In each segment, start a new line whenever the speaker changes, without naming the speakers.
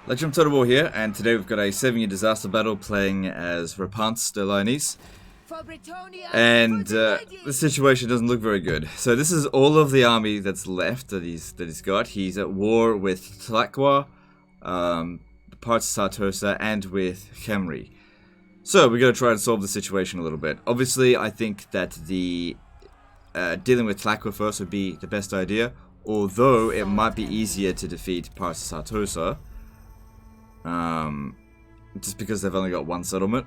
Let's jump Total War here, and today we've got a 7-year disaster battle playing as Repanse, the Lionese. And the situation doesn't look very good. So this is all of the army that's left that he's got. He's at war with Tlaqua, parts of Sartosa, and with Khemri. So we're going to try and solve the situation a little bit. Obviously, I think that the dealing with Tlaqua first would be the best idea, although it might be easier to defeat parts of Sartosa. Just because they've only got one settlement.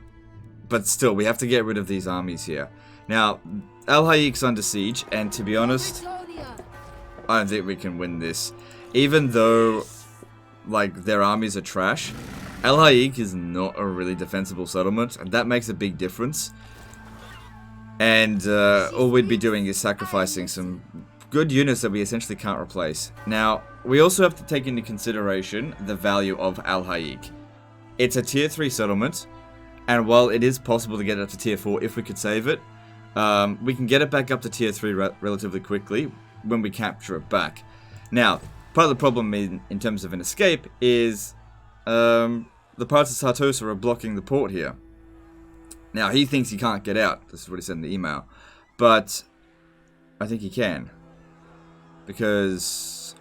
But still, we have to get rid of these armies here. Now, Al-Hayek's under siege, and to be honest, I don't think we can win this. Even though, like, their armies are trash, Al-Hayek is not a really defensible settlement, and that makes a big difference. And all we'd be doing is sacrificing some good units that we essentially can't replace. Now, we also have to take into consideration the value of Al-Hayek. It's a tier 3 settlement, and while it is possible to get it up to tier 4 if we could save it, we can get it back up to tier 3 relatively quickly when we capture it back. Now, part of the problem in terms of an escape is the parts of Sartosa are blocking the port here. Now, he thinks he can't get out. This is what he said in the email. But I think he can. Because,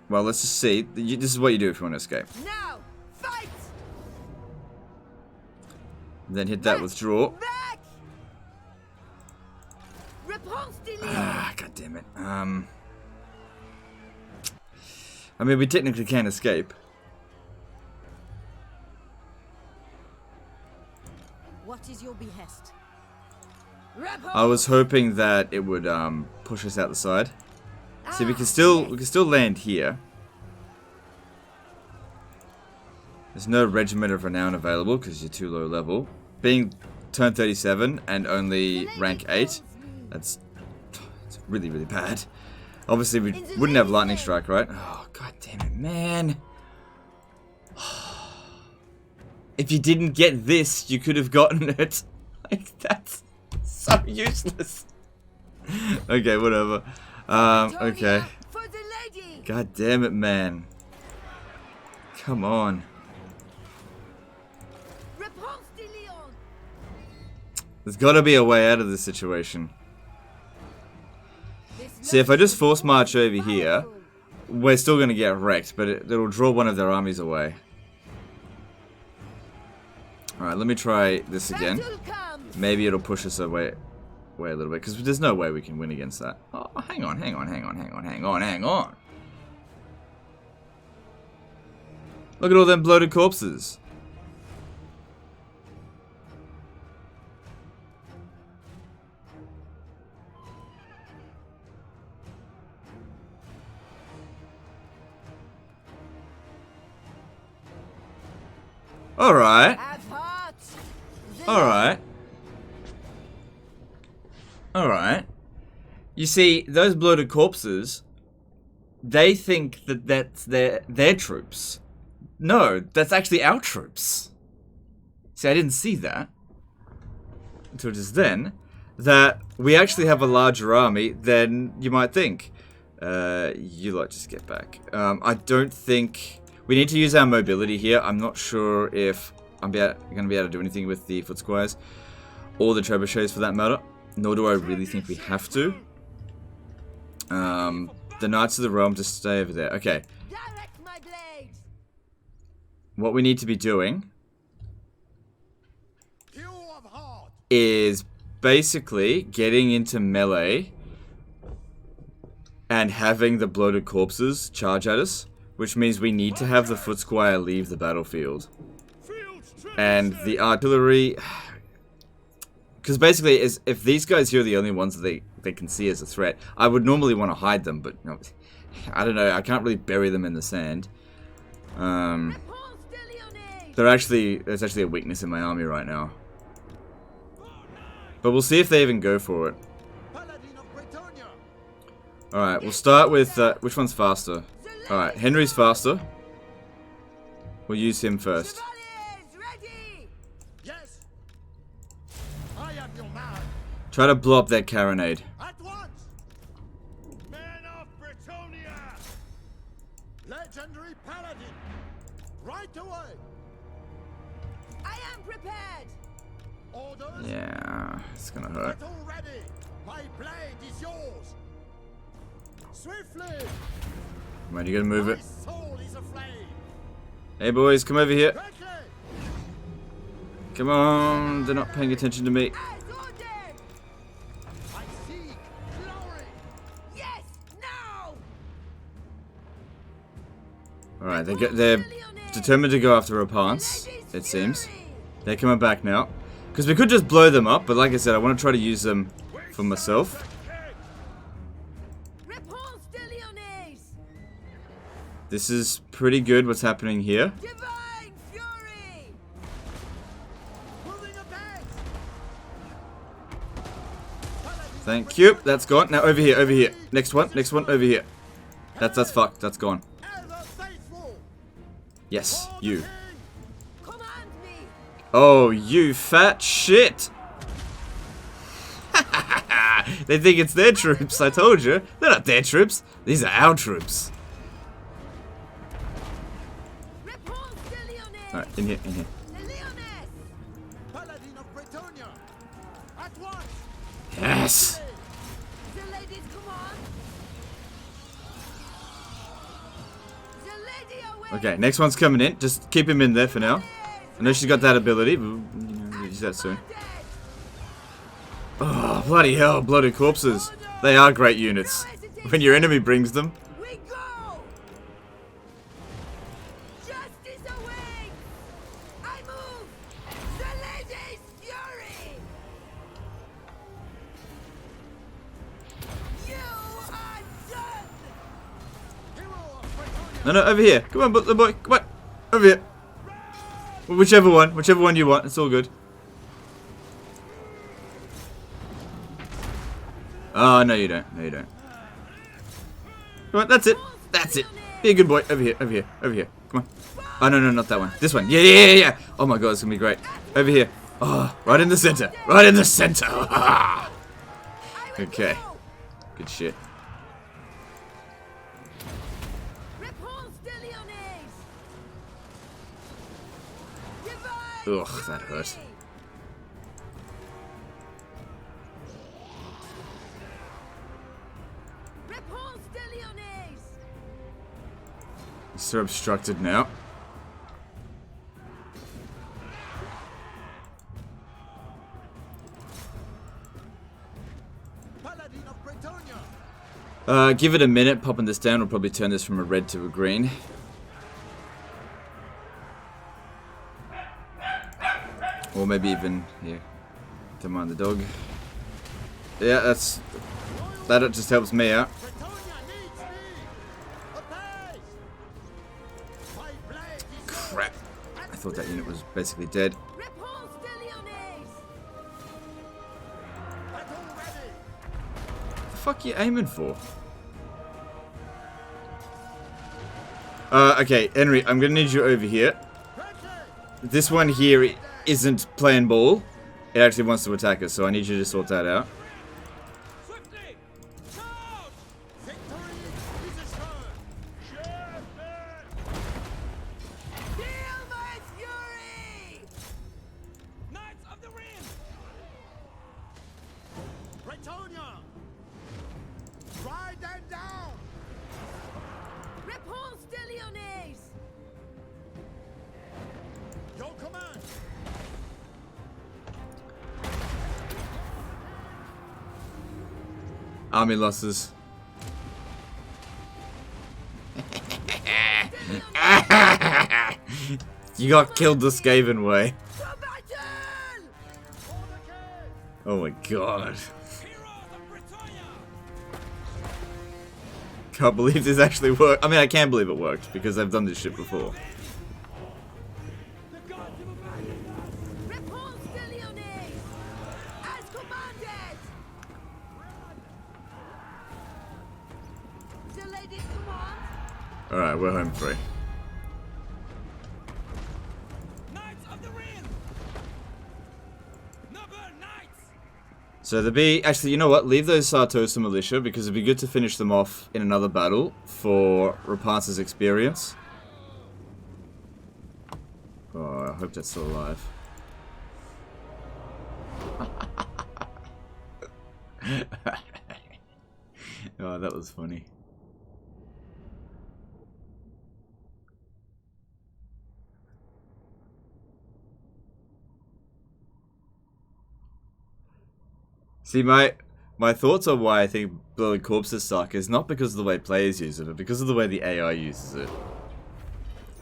well, let's just see. This is what you do if you want to escape.
Now, fight!
Then hit that withdraw.
Repanse,
God damn it. I mean, we technically can escape.
what is your behest?
I was hoping that it would push us out the side. See, we can still land here. There's no Regiment of Renown available because you're too low level. Being turn 37 and only rank 8, it's really, really bad. Obviously, we wouldn't have Lightning Strike, right? Oh, god damn it, man. If you didn't get this, you could have gotten it. Like, that's so useless. Okay, whatever. Okay. God damn it, man. Come on. There's got to be a way out of this situation. See, if I just force march over here, we're still going to get wrecked, but it'll draw one of their armies away. Alright, let me try this again. Maybe it'll push us away a little bit, because there's no way we can win against that. Oh, hang on. Look at all them bloated corpses. Alright. Alright. You see, those bloated corpses, they think that that's their troops. No, that's actually our troops. See, I didn't see that until just then, that we actually have a larger army than you might think. You lot just get back. I don't think... We need to use our mobility here. I'm not sure if I'm going to be able to do anything with the foot squires or the trebuchets for that matter. Nor do I really think we have to. The Knights of the Realm just stay over there. Okay. What we need to be doing is basically getting into melee and having the bloated corpses charge at us. Which means we need to have the foot squire leave the battlefield. And the artillery... Because basically, if these guys here are the only ones that they can see as a threat, I would normally want to hide them, but no, I don't know, I can't really bury them in the sand. There's actually a weakness in my army right now. But we'll see if they even go for it. Alright, we'll start with... which one's faster? Alright, Henry's faster. We'll use him first. Try to blow up that carronade.
Legendary paladin. Right away.
I am prepared.
Orders.
Yeah, it's gonna hurt.
Battle ready. My blade is yours. Swiftly.
Come on, you gotta move
My
it.
soul is aflame.
Hey boys, come over here.
Quickly.
Come on, they're not paying attention to me.
As ordered.
I seek glory.
Yes, now.
Alright, they're determined to go after Repanse, it seems. They're coming back now. Because we could just blow them up, but like I said, I want to try to use them for myself.
Repanse de Lyonnaise.
This is pretty good what's happening here.
Divine fury.
Moving ahead.
Thank you. That's gone. Now over here, over here. Next one, over here. That's fucked. That's gone.
Ever faithful.
Yes, you.
Command me.
Oh, you fat shit. They think it's their troops, I told you. They're not their troops. These are our troops.
Repanse de Lyonnaise.
Alright, in here, in here.
The Lyonnaise.
Paladin of Bretonia. At once.
Yes.
The lady's command. The lady awaits.
Okay, next one's coming in. Just keep him in there for now. I know she's got that ability, but we'll use that soon. Oh, bloody hell, bloody corpses. They are great units. When your enemy brings them.
We go. Justice awaits. I move. The lady's fury. You are done.
Hero of Bretonia.
No, no, over here. Come on, the boy. Come on. Over here. Whichever one you want. It's all good. Oh, no you don't. No you don't. Come on, that's it. That's it. Be a good boy. Over here, over here, over here. Come on. Oh, no, no, not that one. This one. Yeah, yeah, yeah, yeah. Oh my god, it's gonna be great. Over here. Oh, right in the center. Right in the center. Okay. Good shit.
Repanse de Lyonnaise. Divine
Ugh, that hurt.
fury. Repanse de Lyonnaise.
It's so obstructed now.
Paladin of Bretonia.
Give it a minute. Popping this down will probably turn this from a red to a green. Or maybe even, yeah, don't mind the dog. Yeah, that just helps me out.
Bretonia needs me. Apace. My blade is
Crap. I thought that unit was basically dead.
Repanse de Lyonnaise.
battle ready.
What the fuck are you aiming for? Okay, Henry, I'm gonna need you over here. This one here isn't playing ball. It actually wants to attack us, so I need you to sort that out.
Swiftly. Charge. Victory is assured.
Feel my fury.
Knights of the Ring. Bretonia. Ride them down.
Repanse de Lyonnaise.
Your command.
Army losses. You got killed the Skaven way.
To battle.
Oh my god. Can't believe this actually worked. I mean, I can believe it worked because I've done this shit before.
Repanse de Lyonnaise. As commanded. The lady's command.
Alright, we're home free.
Knights of the Ring. Noble knights.
So the B, actually, you know what? Leave those Sartosa militia because it'd be good to finish them off in another battle for Repanse's experience. Oh, I hope that's still alive. Oh, that was funny. See, my thoughts on why I think blowing corpses suck is not because of the way players use it, but because of the way the AI uses it.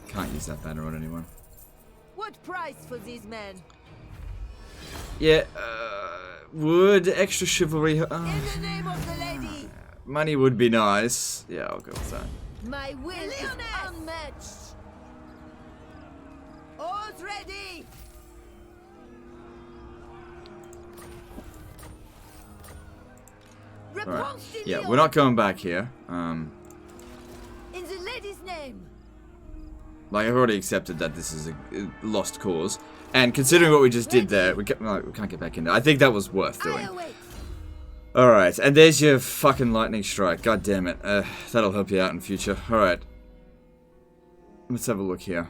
Can't use that banner on anyone.
What price for these men?
Yeah, would extra chivalry...
In the name of the lady!
Money would be nice. Yeah, I'll go with that.
My will is unmatched! All's ready!
Alright. Yeah, we're not going back here.
In the lady's name!
Like, I've already accepted that this is a lost cause. And considering what we just did there, we can't get back in there. I think that was worth doing. Alright, and there's your fucking lightning strike. God damn it. That'll help you out in future. Alright. Let's have a look here.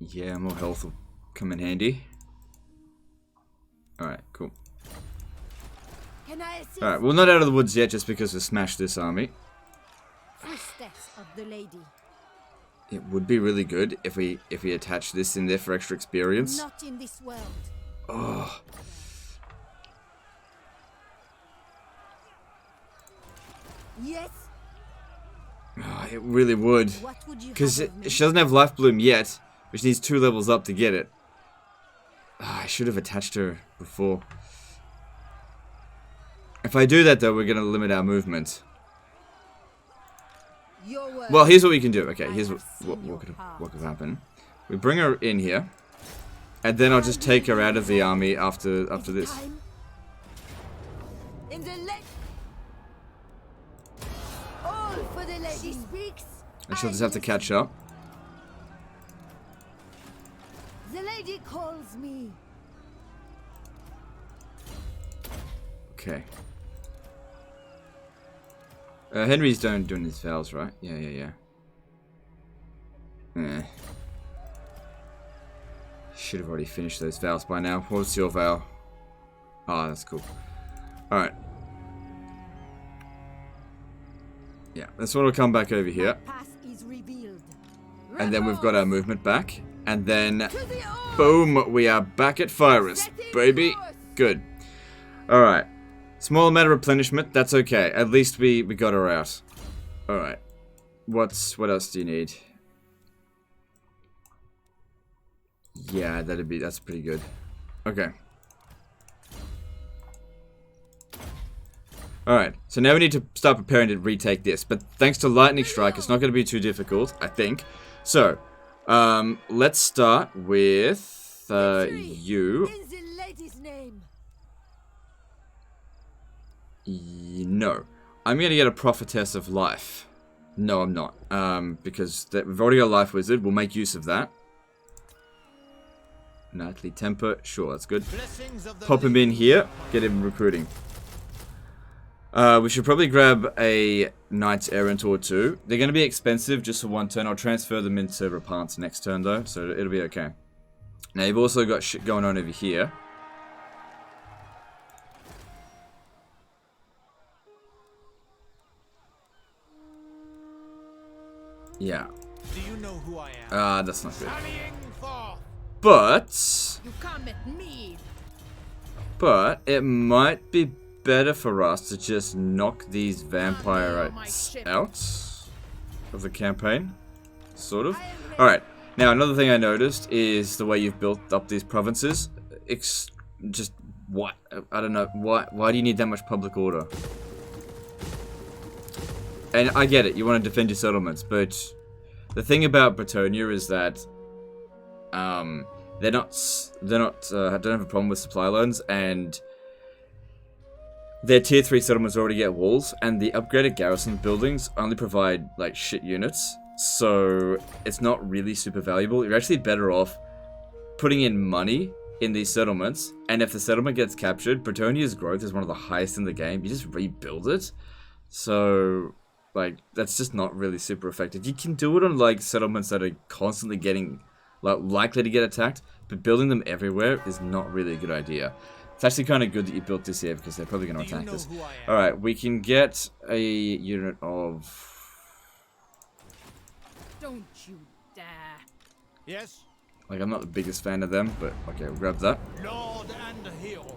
Yeah, more health will come in handy. Alright, cool. Alright, we're not out of the woods yet just because we smashed this army.
Footsteps of the lady.
It would be really good if we attach this in there for extra experience.
Not in this world.
Oh.
Yes.
Oh, it really would.
What would you
Because
have of me?
she doesn't have Life Bloom yet, which needs 2 levels up to get it. Oh, I should have attached her before. If I do that though, we're going to limit our movement.
Your word.
Well, here's what we can do. Okay, here's
I
what
have seen your
what could happen. We bring her in here, and then I'll just take her out of the army after this.
Time. In the leg. All for the lady. She speaks.
And she'll just have to catch up.
The lady calls me.
Okay. Henry's doing his vows, right? Yeah. Should have already finished those vows by now. What's your vow? Oh, that's cool. Alright. Yeah, this one will come back over here.
Path is revealed.
And then we've got our movement back. And then,
To the oar.
boom, we are back at Fyrus, baby. Good. Alright. Small amount of replenishment, that's okay. At least we got her out. Alright. What else do you need? Yeah, that's pretty good. Okay. Alright, so now we need to start preparing to retake this. But thanks to Lightning Strike, it's not going to be too difficult, I think. So, let's start with you.
In the lady's name.
No. I'm going to get a Prophetess of Life. No, I'm not. Because we've already got a Life Wizard. We'll make use of that. Knightly Temper. Sure, that's good. Pop him in here. Get him recruiting. We should probably grab a Knight's Errant or 2. They're going to be expensive just for 1 turn. I'll transfer them into Repanse next turn, though. So it'll be okay. Now, you've also got shit going on over here. Yeah.
Do you know who I am?
That's not good.
Sallying forth.
But
You come at me.
it might be better for us to just knock these vampirites out of the campaign. Sort of. Alright. Now, another thing I noticed is the way you've built up these provinces. Just what? I don't know. Why do you need that much public order? And I get it, you want to defend your settlements, but the thing about Bretonia is that they don't have a problem with supply loans, and their tier 3 settlements already get walls, and the upgraded garrison buildings only provide like shit units. So it's not really super valuable. You're actually better off putting in money in these settlements, and if the settlement gets captured, Bretonia's growth is one of the highest in the game. You just rebuild it. So, like, that's just not really super effective. You can do it on, like, settlements that are constantly getting, like, likely to get attacked, but building them everywhere is not really a good idea. It's actually kind of good that you built this here, because they're probably going to attack us. Alright, we can get a unit of...
Don't you dare.
Yes,
Like, I'm not the biggest fan of them, but okay, we'll grab that.
Lord and hero.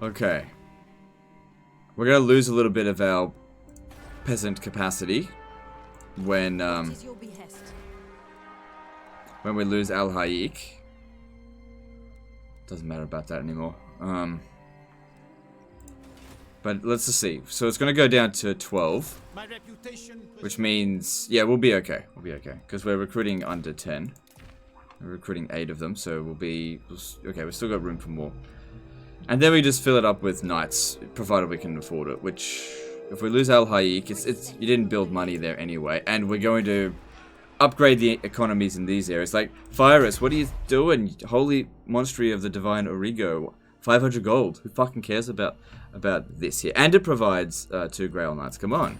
Okay. We're going to lose a little bit of our peasant capacity when
What is your behest?
we lose Al Hayek. Doesn't matter about that anymore. But let's just see. So it's going to go down to 12.
My reputation.
Which means, yeah, we'll be okay. We'll be okay. Because we're recruiting under 10. We're recruiting 8 of them, so we'll be... Okay, we've still got room for more. And then we just fill it up with knights, provided we can afford it. Which, if we lose Al Hayek, you didn't build money there anyway. And we're going to upgrade the economies in these areas. Like, Fyrus, what are you doing? Holy Monastery of the Divine Origo. 500 gold. Who fucking cares about this here? And it provides 2 Grail Knights. Come on.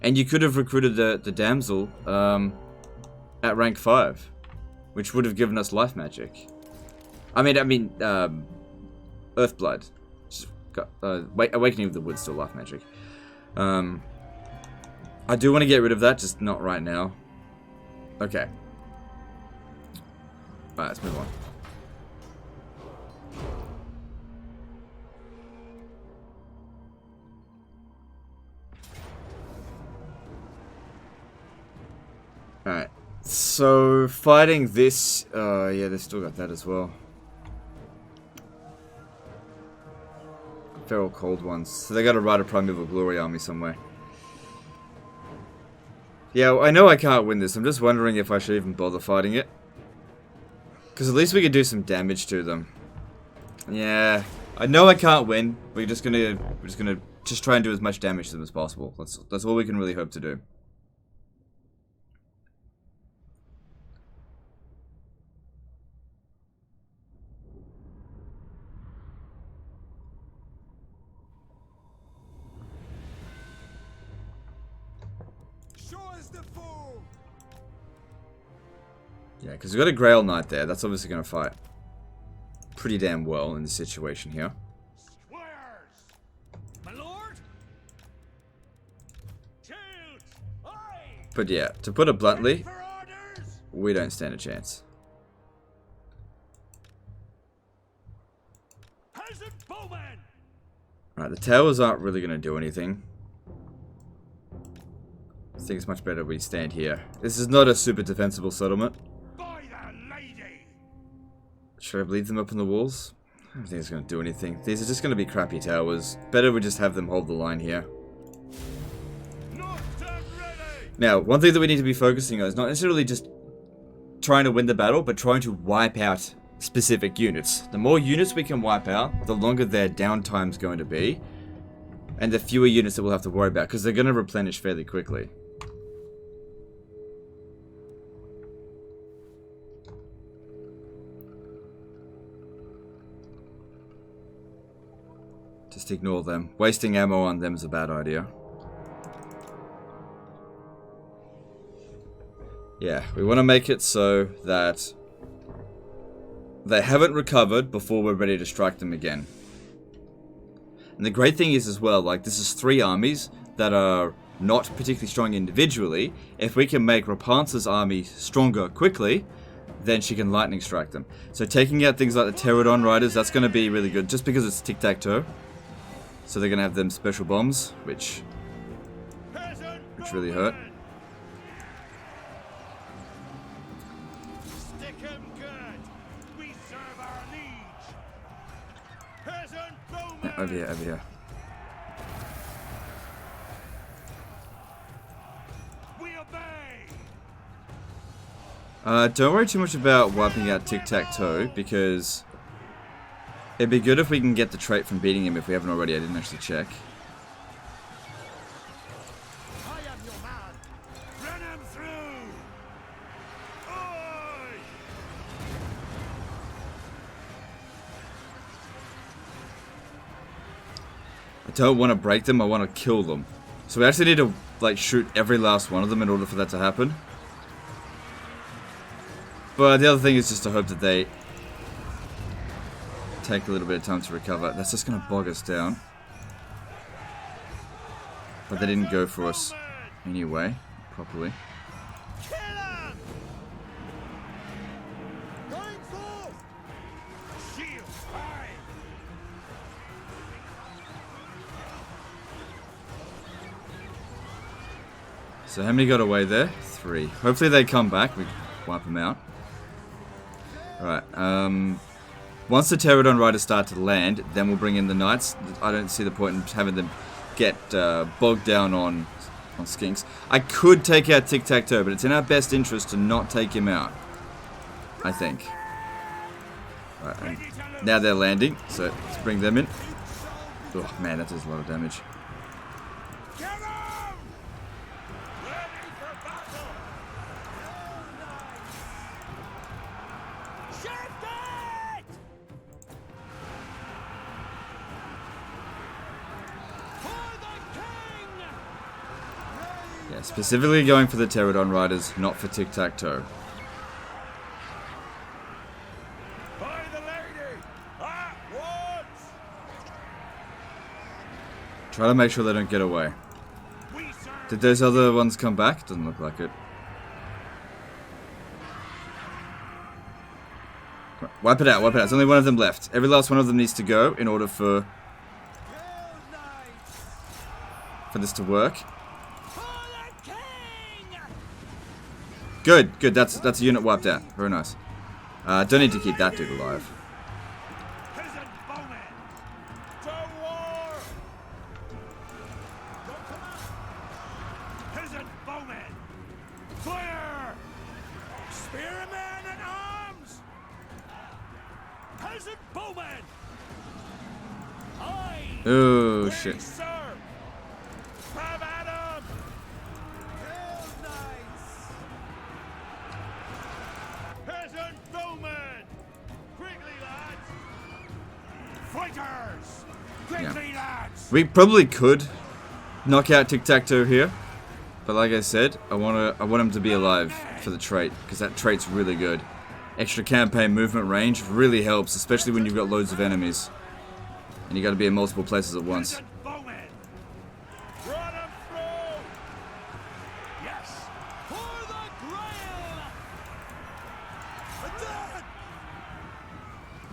And you could have recruited the damsel at rank 5, which would have given us life magic. I mean, Earthblood. Awakening of the Wood, still life magic. I do want to get rid of that, just not right now. Okay. Alright, let's move on. Alright, so fighting this, yeah, they've still got that as well. Feral Cold Ones, so they gotta ride a Primeval Glory army somewhere. Yeah, I know I can't win this, I'm just wondering if I should even bother fighting it. Because at least we could do some damage to them. Yeah, I know I can't win, we're just gonna try and do as much damage to them as possible. That's all we can really hope to do. Yeah, because we've got a Grail Knight there. That's obviously going to fight pretty damn well in this situation here.
Squires, my lord.
But yeah, to put it bluntly,
For orders.
we don't stand a chance.
Peasant bowman.
Alright, the towers aren't really going to do anything. I think it's much better we stand here. This is not a super defensible settlement.
By the lady.
Should I leave them up on the walls? I don't think it's going to do anything. These are just going to be crappy towers. Better we just have them hold the line here.
Knocked and ready.
Now, one thing that we need to be focusing on is not necessarily just trying to win the battle, but trying to wipe out specific units. The more units we can wipe out, the longer their downtime's going to be, and the fewer units that we'll have to worry about, because they're going to replenish fairly quickly. Just ignore them. Wasting ammo on them is a bad idea. Yeah, we want to make it so that they haven't recovered before we're ready to strike them again. And the great thing is as well, like, this is 3 armies that are not particularly strong individually. If we can make Repanse's army stronger quickly, then she can lightning strike them. So taking out things like the Pterodon Riders, that's going to be really good, just because it's tic-tac-toe. So they're going to have them special bombs, which really hurt.
Stick 'em good. We serve our liege. Peasant bowman.
Yeah, over here, over here.
We obey.
Don't worry too much about wiping out tic-tac-toe, because it'd be good if we can get the trait from beating him if we haven't already. I didn't actually check.
I am your
don't want to break them, I want to kill them. So we actually need to like shoot every last one of them in order for that to happen. But the other thing is just to hope that they take a little bit of time to recover. That's just going to bog us down. But they didn't go for us anyway, properly.
Kill 'em! Going forth! Shield high!
So how many got away there? 3. Hopefully they come back. We wipe them out. Alright, once the Pterodon Riders start to land, then we'll bring in the Knights. I don't see the point in having them get bogged down on Skinks. I could take out Tic-Tac-Toe, but it's in our best interest to not take him out. I think. Right, and now they're landing, so let's bring them in. Oh man, that does a lot of damage.
Get 'em! Ready for battle! Shift it! For the king!
Yeah, specifically going for the Pterodon Riders, not for Tic-Tac-Toe.
By the lady! At once!
Try to make sure they don't get away.
We serve
Did those other ones come back? Doesn't look like it. Wipe it out, wipe it out. There's only one of them left. Every last one of them needs to go in order for this to work.
for the king!
Good, good. That's a unit wiped out. Very nice. Don't need to keep that dude alive.
Peasant bowmen! To war! Peasant bowmen! Fire! Spearmen at arms! Peasant bowmen! Aye!
Oh
Ready,
shit.
sir! Have at 'em! Peasant bowmen! Quickly, lads! Fighters! Quickly, lads!
We probably could knock out Tic-Tac-Toe here, but like I said, I want him to be alive for the trait because that trait's really good. Extra campaign movement range really helps, especially when you've got loads of enemies and you got to be in multiple places at once.
Peasant bowmen! Run 'em through! Yes! For the grail! Attack!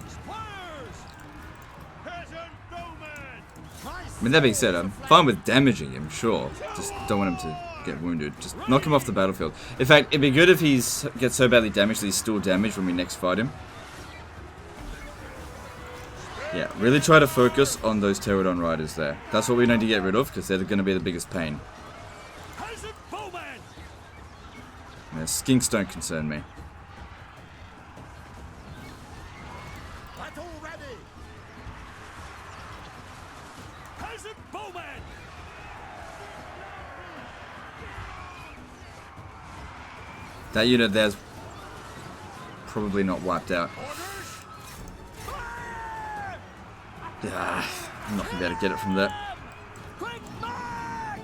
Squires! Peasant bowmen!
I mean, that being said, I'm fine with damaging him, sure. Just don't want him to get wounded. Just knock him off the battlefield. In fact, it'd be good if he gets so badly damaged that he's still damaged when we next fight him. Yeah, really try to focus on those Pterodon Riders there. That's what we need to get rid of, because they're going to be the biggest pain.
Peasant bowmen!
Yeah, Skinks don't concern me.
Battle ready! Peasant bowmen!
That unit there's probably not wiped out.
Orders! Fire!
Ah, I'm not going to be able to get it from there.
Quick march!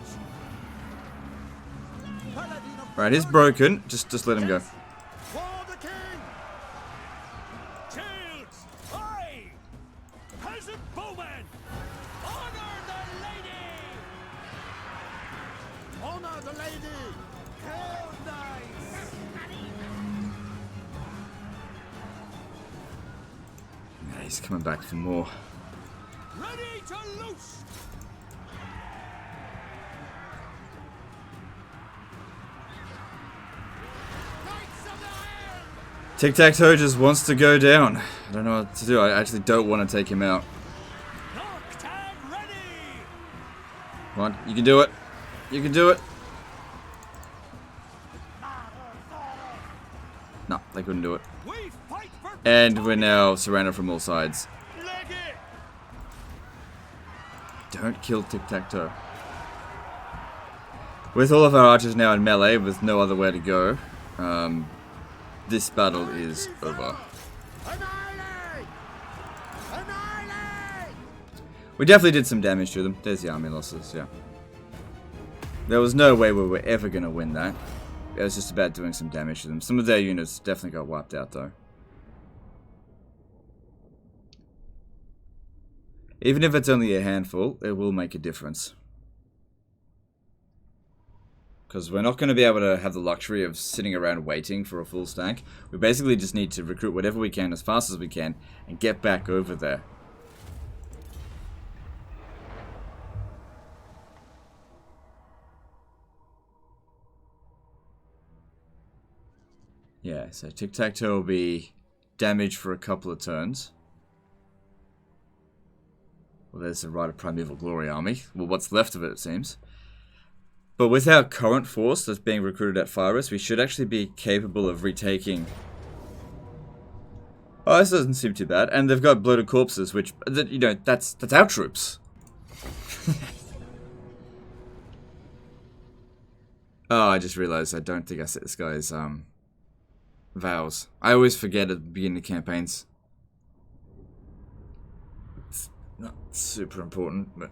Right, he's broken. Just let him go.
For the king! Shields! Aye! Peasant bowmen! Honor the lady! Honor the lady! Hell nice!
Yeah, he's coming back for more.
Ready to loose! Knights of the Iron!
Tic-Tac-Toe just wants to go down. I don't know what to do. I actually don't want to take him out.
Noctag ready!
Come on, you can do it. You can do it. No, they couldn't do it.
We fight for
And we're now surrounded from all sides.
leg it!
Don't kill Tic-Tac-Toe. With all of our archers now in melee, with no other way to go, this battle is over.
Annihilate! Annihilate!
We definitely did some damage to them. There's the army losses, yeah. There was no way we were ever going to win that. It was just about doing some damage to them. Some of their units definitely got wiped out, though. Even if it's only a handful, it will make a difference. Because we're not going to be able to have the luxury of sitting around waiting for a full stack. We basically just need to recruit whatever we can as fast as we can and get back over there. Yeah, so tic-tac-toe will be damage for a couple of turns. Well, there's the Rite of Primeval Glory army. Well, what's left of it, it seems. But with our current force that's being recruited at Fyrus, we should actually be capable of retaking... Oh, this doesn't seem too bad. And they've got bloated corpses, which, you know, that's our troops. Oh, I just realized I don't think I set this guy's, vows. I always forget at the beginning of campaigns. It's not super important, but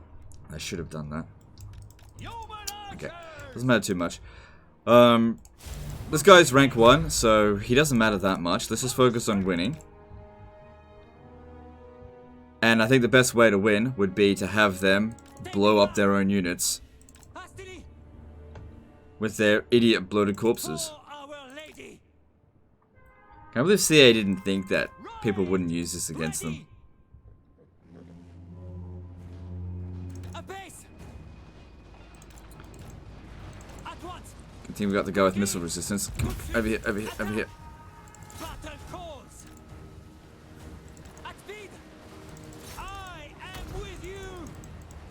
I should have done that. Okay, doesn't matter too much. This guy's rank 1, so he doesn't matter that much. Let's just focus on winning. And I think the best way to win would be to have them blow up their own units with their idiot bloated corpses. Can I believe CA didn't think that people wouldn't use this against them? Good thing we got the guy with missile resistance. Come on, over here, over here, over here.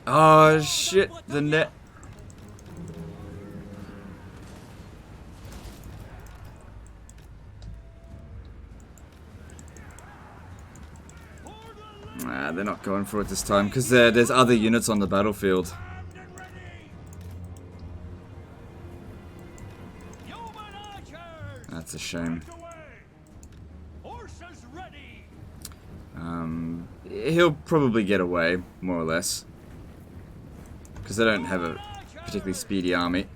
Oh shit, the net. Nah, they're not going for it this time because there's other units on the battlefield. That's a shame. He'll probably get away, more or less. Because they don't have a particularly speedy army.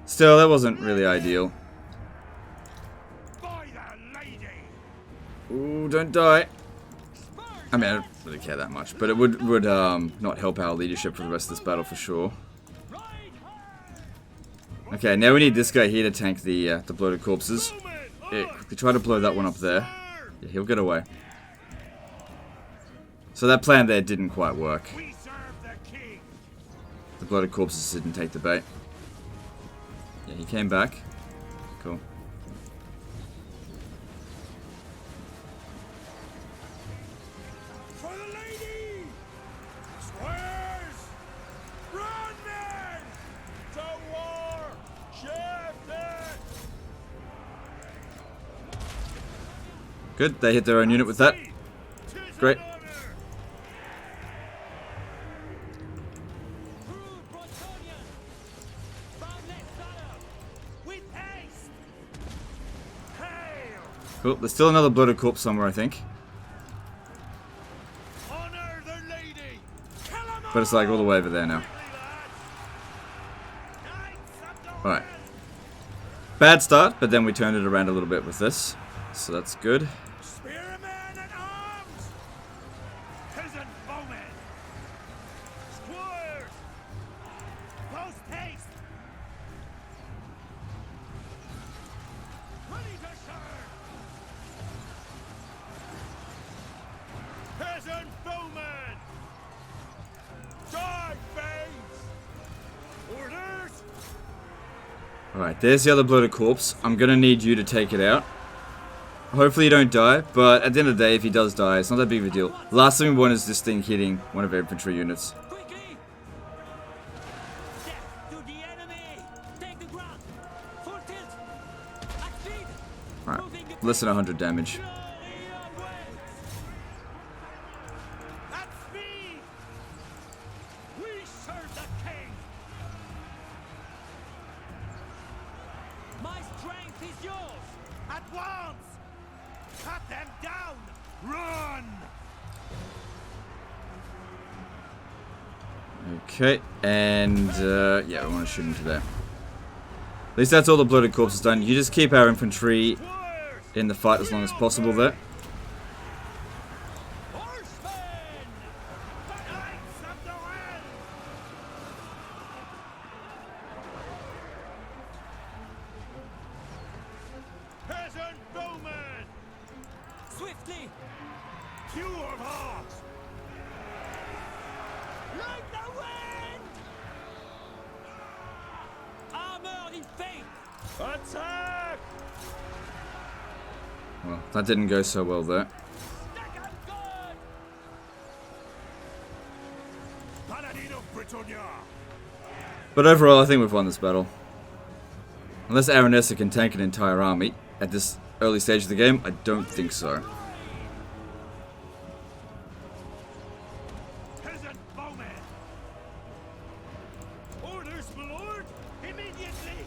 Still, that wasn't really ideal. Ooh, don't die. I mean, I don't really care that much, but it would not help our leadership for the rest of this battle for sure. Okay, now we need this guy here to tank the bloated corpses. Yeah, quickly try to blow that one up there. Yeah, he'll get away. So that plan there didn't quite work. The bloated corpses didn't take the bait. Yeah, he came back. Cool.
For the lady! Squares! Run, men! To war! Shifted!
Good, they hit their own unit with that. Great. Cool, there's still another bloated corpse somewhere, I think. But it's like all the way over there now. Alright. Bad start, but then we turned it around a little bit with this. So that's good.
Spearmen at arms! Peasant bowmen! Squires! Post haste! Ready to serve! Peasant bowmen! Die, babes! Orders!
Alright, there's the other bloated corpse. I'm gonna need you to take it out. Hopefully you don't die, but at the end of the day, if he does die, it's not that big of a deal. Last thing we want is this thing hitting one of our infantry units. Alright, less than 100 damage.
At speed! We serve the king! My strength is yours! At once! Cut them down! Run!
Okay, and yeah, we want to shoot into there. At least that's all the bloated corpses done. You just keep our infantry in the fight as long as possible there.
Peasant bowmen!
Swiftly!
Few of hearts!
Like the wind! Armor in faith!
Attack!
Well, that didn't go so well there.
Stack up good!
Paladin of Britannia!
But overall, I think we've won this battle. Unless Aranessa can tank an entire army at this early stage of the game, I don't think so.
Peasant bowmen! Orders, my lord! Immediately!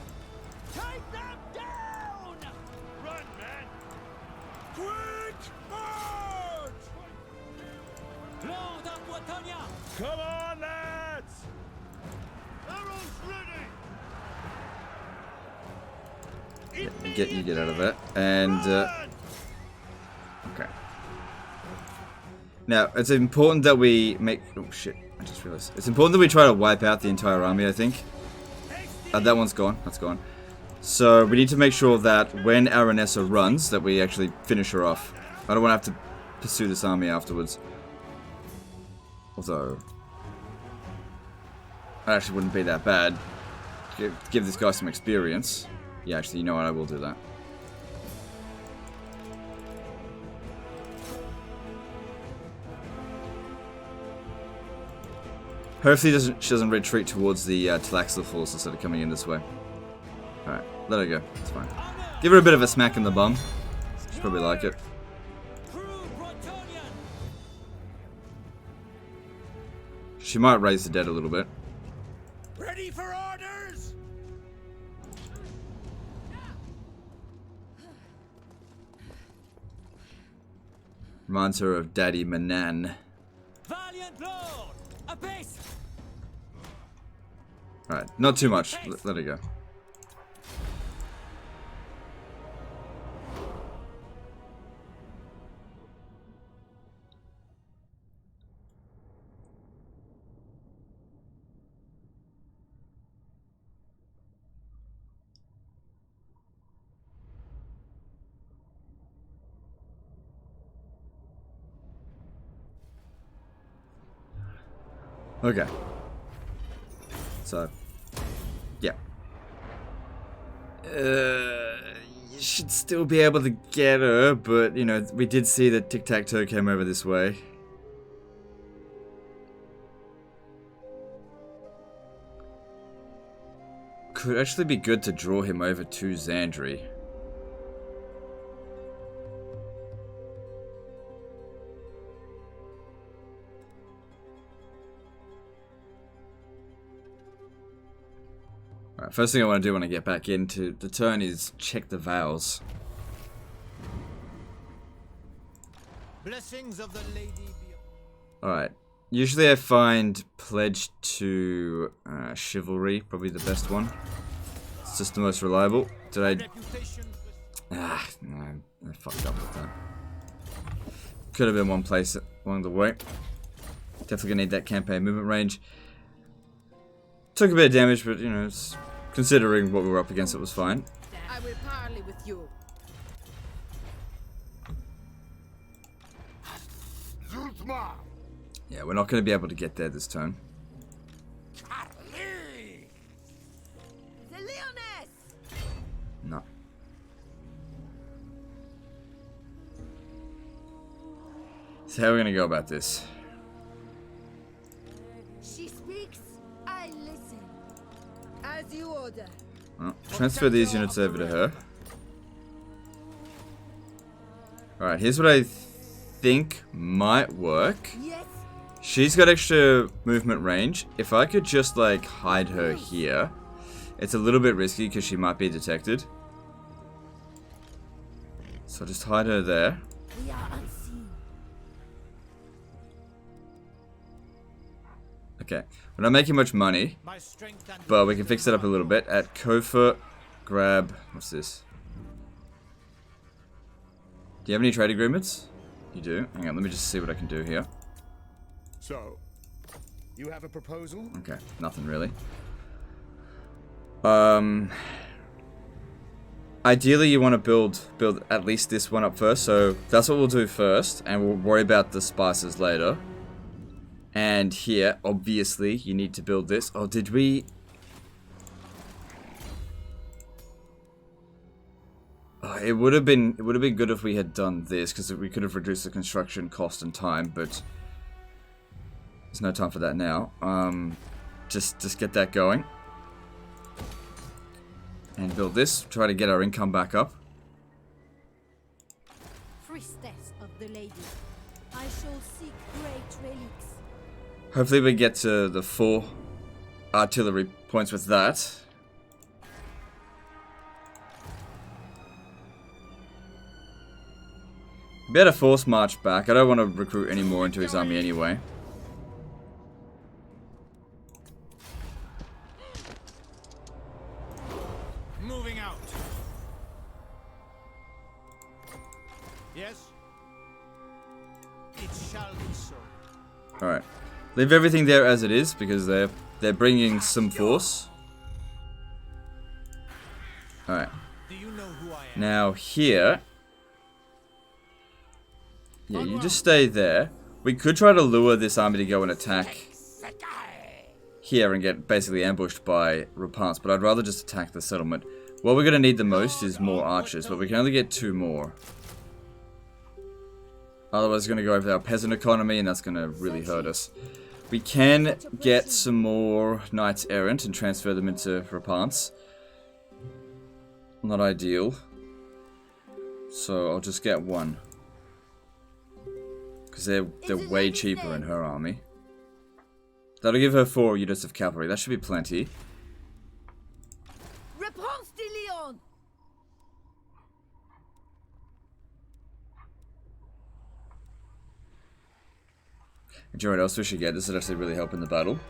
Take them down!
Run, man! Quick! March!
Lord of Britannia!
Come on, lads! Arrows ready!
You get out of that. And,
Run!
okay. Now, it's important that we make... Oh, shit. I just realized. It's important that we try to wipe out the entire army, I think. That one's gone. That's gone. So, we need to make sure that when Aranessa runs, that we actually finish her off. I don't want to have to pursue this army afterwards. Although... that actually wouldn't be that bad. Give this guy some experience. Yeah, actually, you know what? I will do that. Hopefully she doesn't retreat towards the Talaxil Falls instead of coming in this way. Alright, let her go. It's fine. Give her a bit of a smack in the bum. She'll probably like it. She might raise the dead a little bit.
Ready for orders?
Reminds her of Daddy Manan.
Valiant Lord! Apace!
Alright, not too much. Let her go. Okay. So, yeah. You should still be able to get her, but, you know, we did see that Tic-Tac-Toe came over this way. Could actually be good to draw him over to Xandri. Alright, first thing I want to do when I get back into the turn is check the vows.
Blessings of the lady be...
Alright, usually I find Pledge to Chivalry, probably the best one. It's just the most reliable. Did I... Ah, no, I fucked up with that. Could have been one place along the way. Definitely gonna need that campaign movement range. Took a bit of damage, but, you know, it's, considering what we were up against, it was fine.
I will parley with you.
Zultma!
Yeah, we're not going to be able to get there this turn.
Charlie!
The Leoness!
No. So how are we going to go about this?
She speaks, I listen. As you order.
Well, transfer these units over to her. Alright, here's what I think might work.
Yes.
She's got extra movement range. If I could just, like, hide her here. It's a little bit risky because she might be detected. So I'll just hide her there.
We are unseen.
I Okay, we're not making much money,
My strength and
but we can fix it up a little bit. At Kofa, grab... What's this? Do you have any trade agreements? You do? Hang on, let me just see what I can do here.
So, you have a proposal?
Okay, nothing really. Ideally you want to build at least this one up first, so that's what we'll do first, and we'll worry about the spices later. And here, obviously, you need to build this. Oh, did we... Oh, it would have been good if we had done this, because we could have reduced the construction cost and time, but there's no time for that now. Just get that going. And build this. Try to get our income back up.
Priestess of the lady, I shall seek great relics.
Hopefully we get to the 4 artillery points with that. Better force march back. I don't want to recruit any more into his army anyway.
moving out. Yes? It shall be so.
Alright. Leave everything there as it is, because they're bringing some force. Alright.
Do you know who I am?
Now here... Yeah, you just stay there. We could try to lure this army to go and attack here and get basically ambushed by Repanse, but I'd rather just attack the settlement. What we're going to need the most is more archers, but we can only get 2 more. Otherwise it's going to go over our peasant economy, and that's going to really hurt us. We can get some more knights errant and transfer them into Repanse. Not ideal. So I'll just get 1. Because they're way cheaper in her army. That'll give her 4 units of cavalry. That should be plenty.
Repanse de Leon!
And do you know what else we should get? This would actually really help in the battle.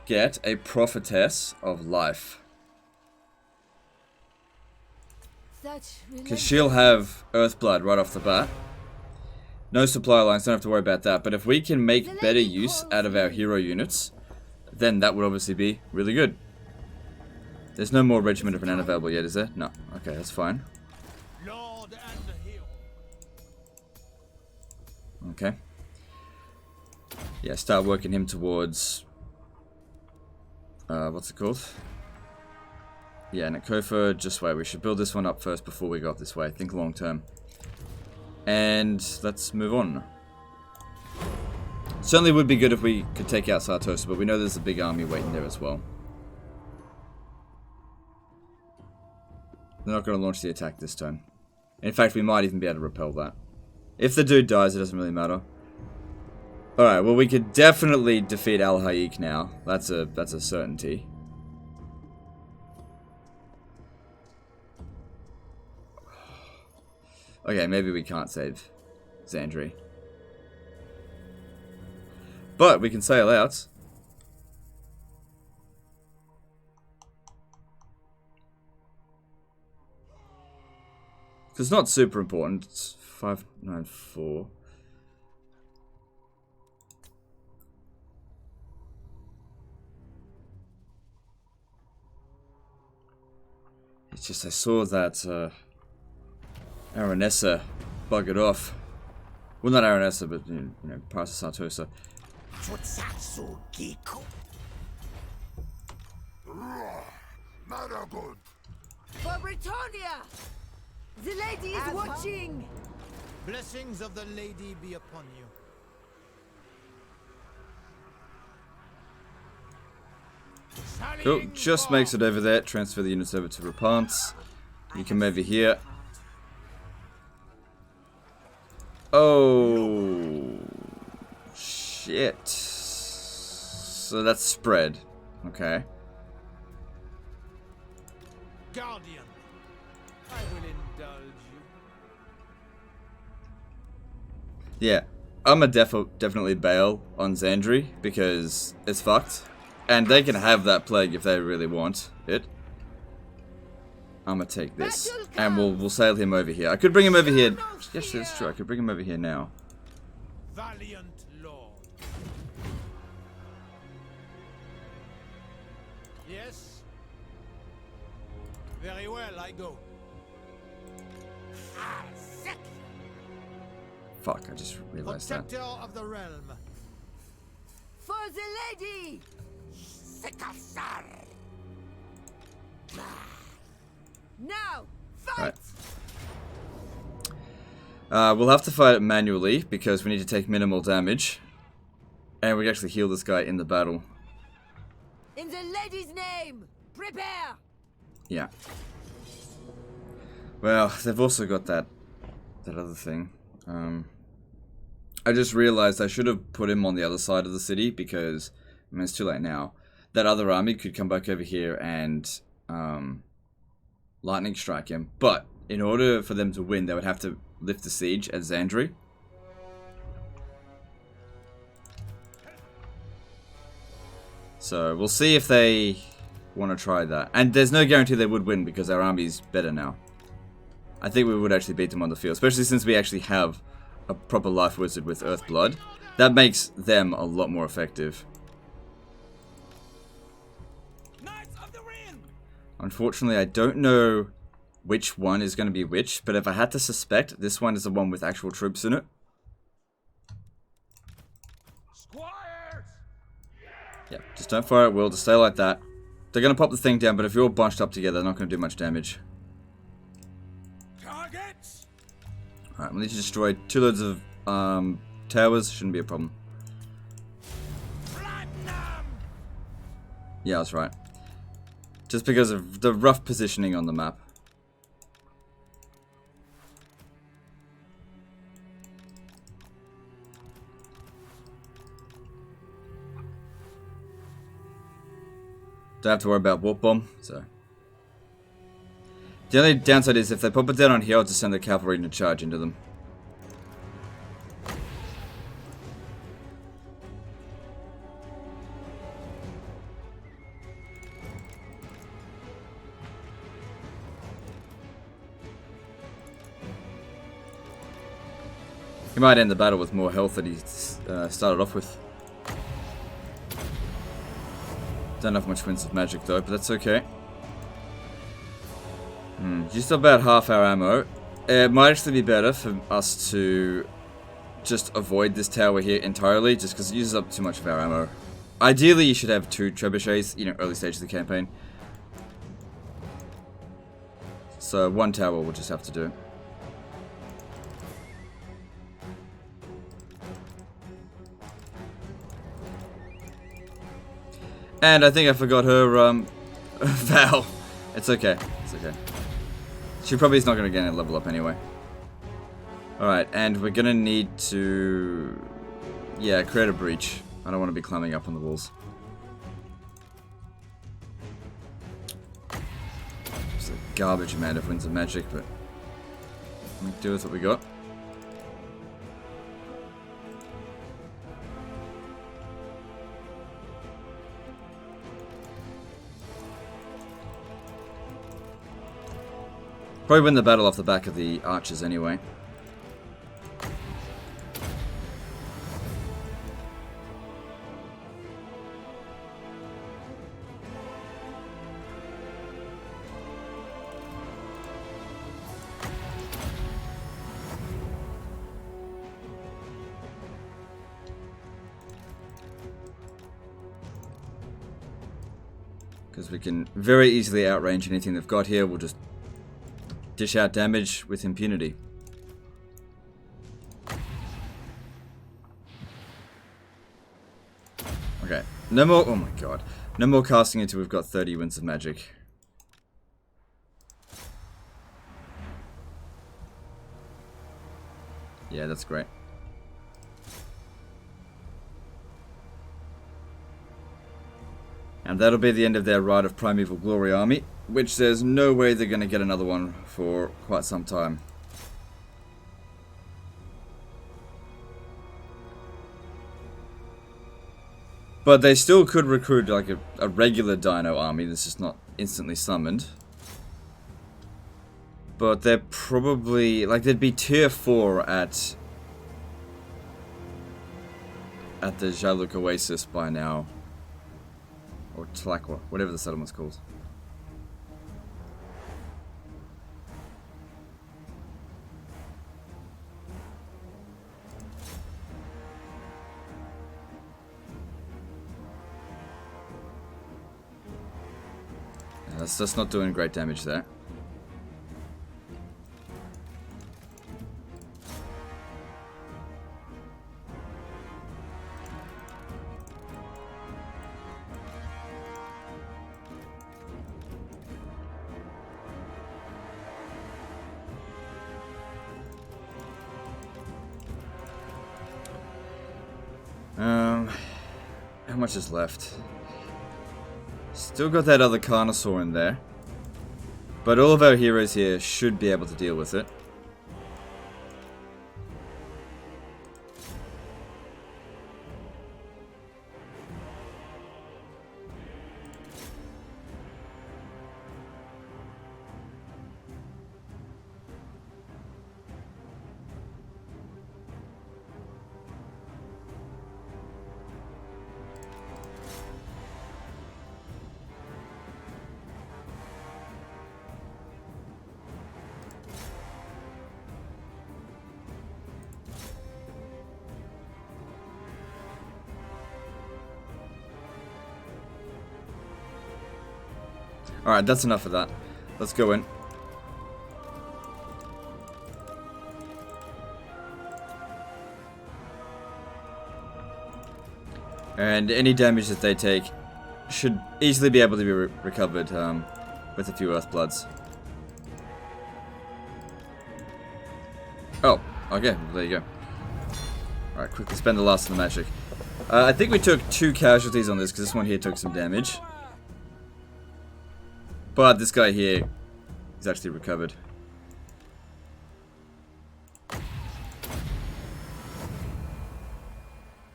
Get a prophetess of life. Because she'll have Earthblood right off the bat. No supply lines, don't have to worry about that. But if we can make better use out of our hero units, then that would obviously be really good. There's no more regiment of renown available yet, is there? No. Okay, that's fine.
Lord and hero.
Okay. Yeah, start working him towards... what's it called? Yeah, Nakofa, just wait. We should build this one up first before we go up this way. Think long term. And let's move on. Certainly would be good if we could take out Sartosa, but we know there's a big army waiting there as well. They're not going to launch the attack this turn. In fact, we might even be able to repel that. If the dude dies, it doesn't really matter. Alright, well we could definitely defeat Al-Haik now. That's a certainty. Okay, maybe we can't save Xandri. But we can sail out. It's not super important. It's 594. It's just I saw that Aranessa buggered off. Well, not Aranessa, but you know, parts of Sartosa.
For Britannia! The lady is watching!
Blessings of the lady be upon you.
Cool, just makes it over there. Transfer the units over to Repanse. You come over here. Oh, shit. So that's spread. Okay.
Guardian, I will indulge you.
Yeah. I'm a definitely bail on Xandri because it's fucked. And they can have that plague if they really want it. I'm gonna take this. And we'll sail him over here. I could bring him over here. Yes, that's true. I could bring him over here now.
Valiant lord. Yes. Very well, I go.
Fuck, I just realized that.
Protector of the realm.
For the lady! Now, fight!
Right. We'll have to fight it manually because we need to take minimal damage. And we can actually heal this guy in the battle.
In the lady's name, prepare!
Yeah. Well, they've also got that other thing. I just realized I should have put him on the other side of the city because, I mean, it's too late now. That other army could come back over here and lightning strike him. But in order for them to win, they would have to lift the siege at Xandri. So we'll see if they want to try that. And there's no guarantee they would win because our army's better now. I think we would actually beat them on the field, especially since we actually have a proper life wizard with Earth Blood. That makes them a lot more effective.
Knights of the Ring.
Unfortunately, I don't know which one is going to be which, but if I had to suspect, this one is the one with actual troops in it.
Squires.
Yeah, just don't fire at will, just stay like that. They're going to pop the thing down, but if you're all bunched up together, they're not going to do much damage.
Targets.
Alright, we need to destroy 2 loads of towers, shouldn't be a problem.
Platinum.
Yeah, that's right. Just because of the rough positioning on the map. Don't have to worry about warp bomb, so. The only downside is if they pop it down on here, I'll just send the cavalry to charge into them. He might end the battle with more health that he started off with. Don't have much winds of magic though, but that's okay. Just about half our ammo. It might actually be better for us to just avoid this tower here entirely, just because it uses up too much of our ammo. Ideally, you should have 2 trebuchets, you know, early stage of the campaign. So 1 tower we'll just have to do. And I think I forgot her, Val. It's okay. It's okay. She probably is not going to get a level up anyway. Alright, and we're going to need to... yeah, create a breach. I don't want to be climbing up on the walls. It's a garbage amount of winds of magic, but... we'll do with what we got. Probably win the battle off the back of the archers anyway. Because we can very easily outrange anything they've got here. We'll just dish out damage with impunity. Okay, no more, oh my god. No more casting until we've got 30 winds of magic. Yeah, that's great. And that'll be the end of their Rite of Primeval Glory army, which there's no way they're going to get another one for quite some time. But they still could recruit like a regular dino army that's just not instantly summoned. But they're probably, like, they'd be tier 4 at the Jaluk Oasis by now. Or Tlaqua, whatever the settlement's called. That's not doing great damage there. How much is left? Still got that other Carnosaur in there. But all of our heroes here should be able to deal with it. Alright, that's enough of that. Let's go in. And any damage that they take should easily be able to be recovered with a few Earthbloods. Oh, okay, well, there you go. Alright, quickly spend the last of the magic. I think we took 2 casualties on this because this one here took some damage. But this guy here is actually recovered.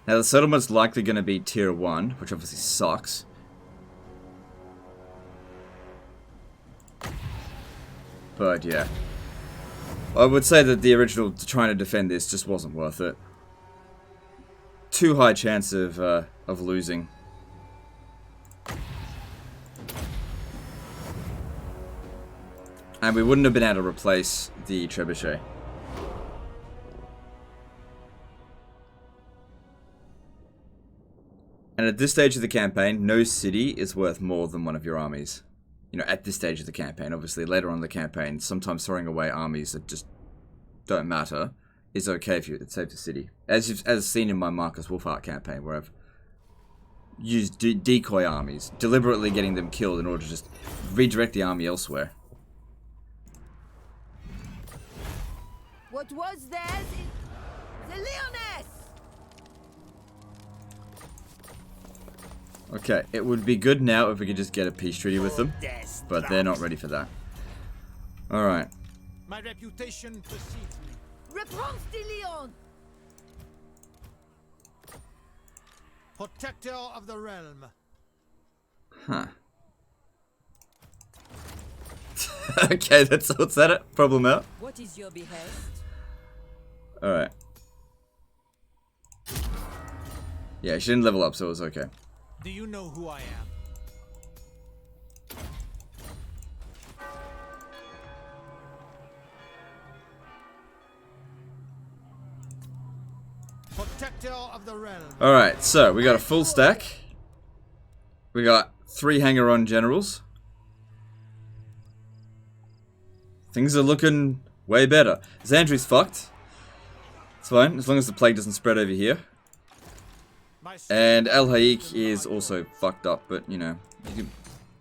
Now the settlement's likely going to be tier 1, which obviously sucks. But yeah. I would say that the original trying to defend this just wasn't worth it. Too high chance of losing. And we wouldn't have been able to replace the trebuchet. And at this stage of the campaign, no city is worth more than one of your armies. You know, at this stage of the campaign. Obviously, later on in the campaign, sometimes throwing away armies that just don't matter is okay if it saves a city. As seen in my Marcus Wolfhart campaign, where I've used decoy armies, deliberately getting them killed in order to just redirect the army elsewhere.
What was theirs is the Leoness!
Okay, it would be good now if we could just get a peace treaty with them, but they're not ready for that. Alright.
My reputation precedes me.
Repanse de Leon!
Protector of the realm.
Huh. Okay, what's that? Problem out?
What is your behest?
Alright. Yeah, she didn't level up, so it was okay.
Do you know who I am? Protector of the realm.
Alright, so we got a full stack. We got 3 hanger-on generals. Things are looking way better. Xandri's fucked. It's fine, as long as the plague doesn't spread over here. And El Haik is also fucked up, but you know, you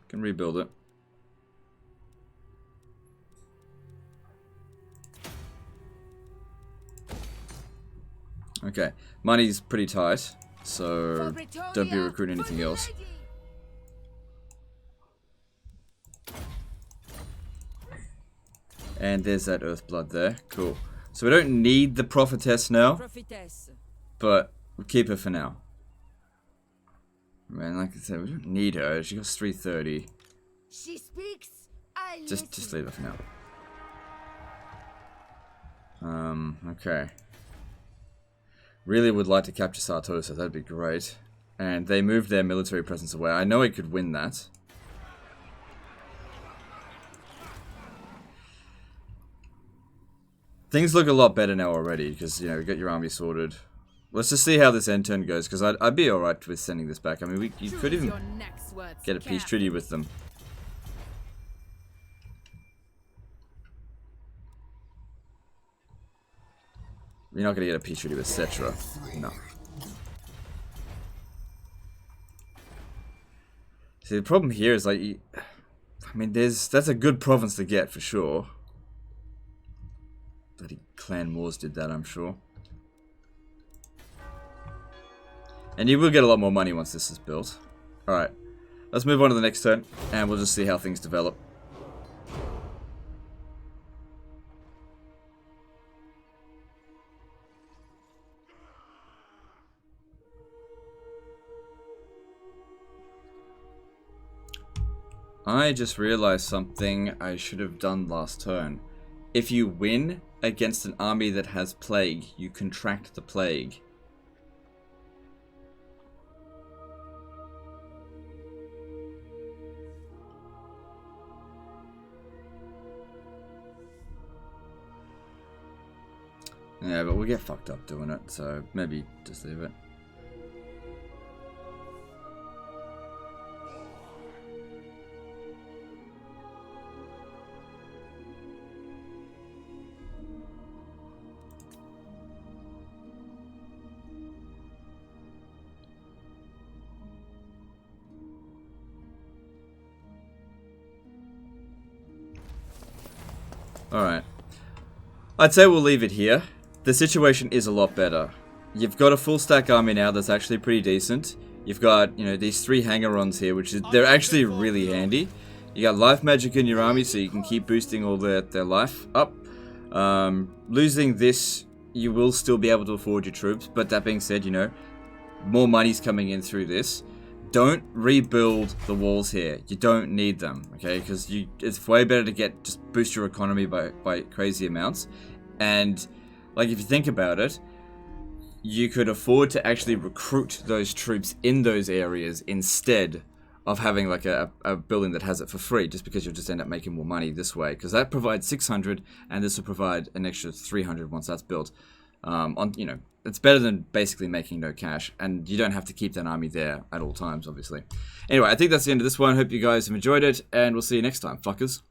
can rebuild it. Okay, money's pretty tight, so don't be recruiting anything else. And there's that Earthblood there. Cool. So we don't need the Prophetess now,
Prophetess.
but we'll keep her for now. Man, like I said, we don't need her. She costs 330.
She speaks. I
Just leave her for now. Okay. Really would like to capture Sartosa. That'd be great. And they moved their military presence away. I know I could win that. Things look a lot better now already, because, you know, we got your army sorted. Let's just see how this end turn goes, because I'd be alright with sending this back. I mean, you could even get a peace treaty with them. You're not going to get a peace treaty with Cetra. No. See, the problem here is, like, I mean, that's a good province to get, for sure. Bloody clan wars did that, I'm sure. And you will get a lot more money once this is built. Alright, let's move on to the next turn, and we'll just see how things develop. I just realized something I should have done last turn. If you win against an army that has plague, you contract the plague. Yeah, but we'll get fucked up doing it, so maybe just leave it. Alright. I'd say we'll leave it here. The situation is a lot better. You've got a full stack army now that's actually pretty decent. You've got, you know, these 3 hanger-ons here, which is, they're actually really handy. You got life magic in your army, so you can keep boosting all their life up. Losing this, you will still be able to afford your troops, but that being said, you know, more money's coming in through this. Don't rebuild the walls here. You don't need them, okay? Because it's way better to just boost your economy by crazy amounts. And, like, if you think about it, you could afford to actually recruit those troops in those areas instead of having, like, a building that has it for free, just because you'll just end up making more money this way. Because that provides 600, and this will provide an extra 300 once that's built. You know, it's better than basically making no cash, and you don't have to keep that army there at all times, obviously. Anyway, I think that's the end of this one. Hope you guys have enjoyed it, and we'll see you next time, fuckers.